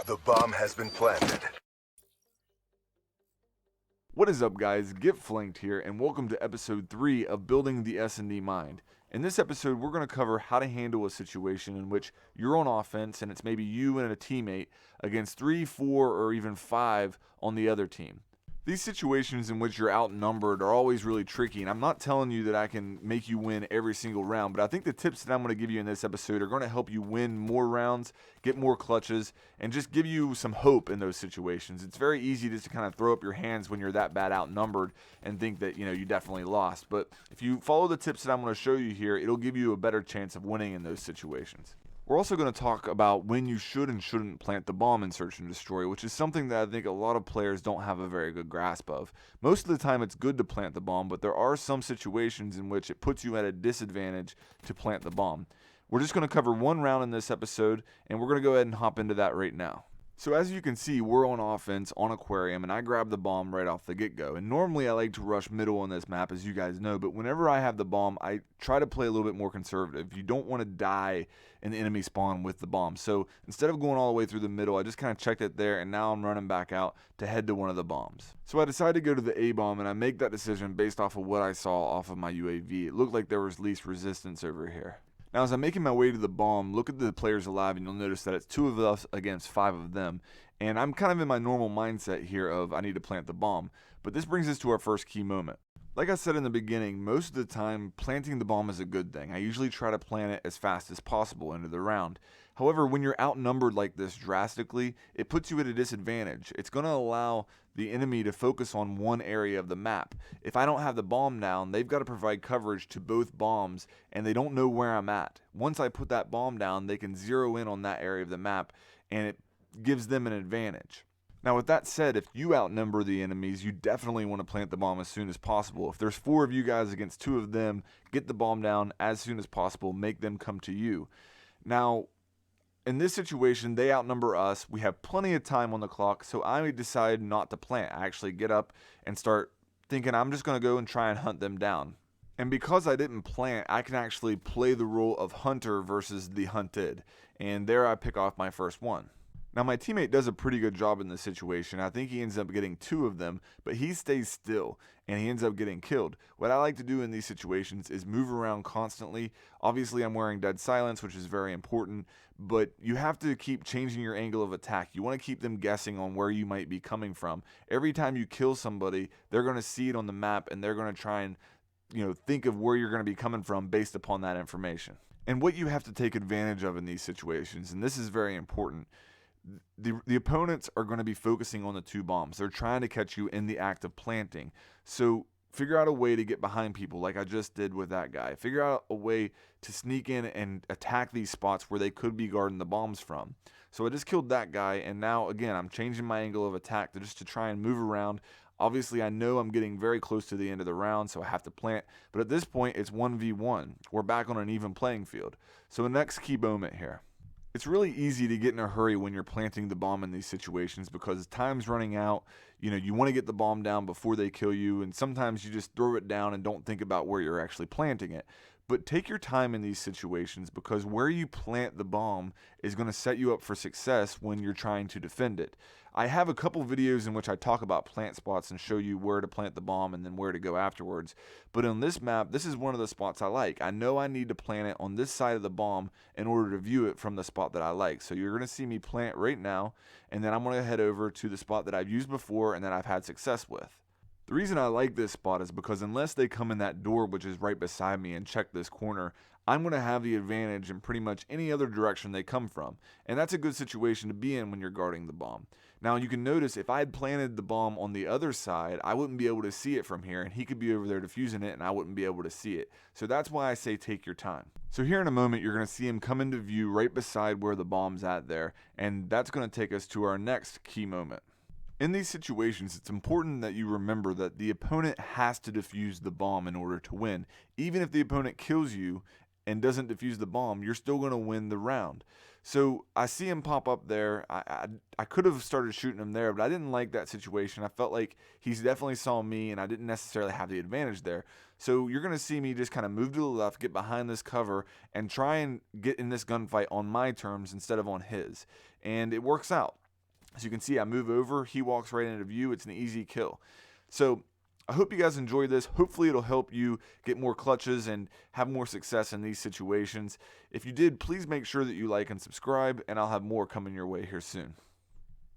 The bomb has been planted. What is up, guys? Get Flanked here, and welcome to episode 3 of Building the SND Mind. In this episode, we're going to cover how to handle a situation in which you're on offense and it's maybe you and a teammate against 3, 4, or even 5 on the other team. These situations in which you're outnumbered are always really tricky, and I'm not telling you that I can make you win every single round, but I think the tips that I'm going to give you in this episode are going to help you win more rounds, get more clutches, and just give you some hope in those situations. It's very easy just to kind of throw up your hands when you're that bad outnumbered and think that, you definitely lost. But if you follow the tips that I'm going to show you here, it'll give you a better chance of winning in those situations. We're also going to talk about when you should and shouldn't plant the bomb in Search and Destroy, which is something that I think a lot of players don't have a very good grasp of. Most of the time it's good to plant the bomb, but there are some situations in which it puts you at a disadvantage to plant the bomb. We're just going to cover one round in this episode, and we're going to go ahead and hop into that right now. So as you can see, we're on offense on Aquarium, and I grab the bomb right off the get-go. And normally I like to rush middle on this map, as you guys know, but whenever I have the bomb, I try to play a little bit more conservative. You don't want to die in the enemy spawn with the bomb. So instead of going all the way through the middle, I just kind of checked it there, and now I'm running back out to head to one of the bombs. So I decided to go to the A bomb, and I make that decision based off of what I saw off of my UAV. It looked like there was least resistance over here. Now, as I'm making my way to the bomb, look at the players alive, and you'll notice that it's 2 of us against 5 of them. And I'm kind of in my normal mindset here of I need to plant the bomb. But this brings us to our first key moment. Like I said in the beginning, most of the time, planting the bomb is a good thing. I usually try to plant it as fast as possible into the round. However, when you're outnumbered like this drastically, it puts you at a disadvantage. It's going to allow the enemy to focus on one area of the map. If I don't have the bomb down, they've got to provide coverage to both bombs, and they don't know where I'm at. Once I put that bomb down, they can zero in on that area of the map, and it gives them an advantage. Now, with that said, if you outnumber the enemies, you definitely want to plant the bomb as soon as possible. If there's 4 of you guys against 2 of them, get the bomb down as soon as possible. Make them come to you. Now, in this situation, they outnumber us. We have plenty of time on the clock, so I decide not to plant. I actually get up and start thinking I'm just going to go and try and hunt them down. And because I didn't plant, I can actually play the role of hunter versus the hunted. And there I pick off my first one. Now, my teammate does a pretty good job in this situation. I think he ends up getting 2 of them, but he stays still, and he ends up getting killed. What I like to do in these situations is move around constantly. Obviously, I'm wearing dead silence, which is very important, but you have to keep changing your angle of attack. You want to keep them guessing on where you might be coming from. Every time you kill somebody, they're going to see it on the map, and they're going to try and think of where you're going to be coming from based upon that information. And what you have to take advantage of in these situations, and this is very important, the opponents are going to be focusing on the 2 bombs. They're trying to catch you in the act of planting. So figure out a way to get behind people like I just did with that guy. Figure out a way to sneak in and attack these spots where they could be guarding the bombs from. So I just killed that guy, and now, again, I'm changing my angle of attack to try and move around. Obviously, I know I'm getting very close to the end of the round, so I have to plant. But at this point, it's 1v1. We're back on an even playing field. So the next key moment here. It's really easy to get in a hurry when you're planting the bomb in these situations because time's running out. You want to get the bomb down before they kill you, and sometimes you just throw it down and don't think about where you're actually planting it. But take your time in these situations because where you plant the bomb is going to set you up for success when you're trying to defend it. I have a couple videos in which I talk about plant spots and show you where to plant the bomb and then where to go afterwards. But on this map, this is one of the spots I like. I know I need to plant it on this side of the bomb in order to view it from the spot that I like. So you're going to see me plant right now, and then I'm going to head over to the spot that I've used before and that I've had success with. The reason I like this spot is because unless they come in that door, which is right beside me, and check this corner, I'm going to have the advantage in pretty much any other direction they come from. And that's a good situation to be in when you're guarding the bomb. Now, you can notice if I had planted the bomb on the other side, I wouldn't be able to see it from here, and he could be over there defusing it, and I wouldn't be able to see it. So that's why I say take your time. So here in a moment, you're going to see him come into view right beside where the bomb's at there, and that's going to take us to our next key moment. In these situations, it's important that you remember that the opponent has to defuse the bomb in order to win. Even if the opponent kills you and doesn't defuse the bomb, you're still going to win the round. So I see him pop up there. I could have started shooting him there, but I didn't like that situation. I felt like he's definitely saw me, and I didn't necessarily have the advantage there. So you're going to see me just kind of move to the left, get behind this cover, and try and get in this gunfight on my terms instead of on his. And it works out. As you can see, I move over, he walks right into view. It's an easy kill. So I hope you guys enjoy this. Hopefully it'll help you get more clutches and have more success in these situations. If you did, please make sure that you like and subscribe, and I'll have more coming your way here soon.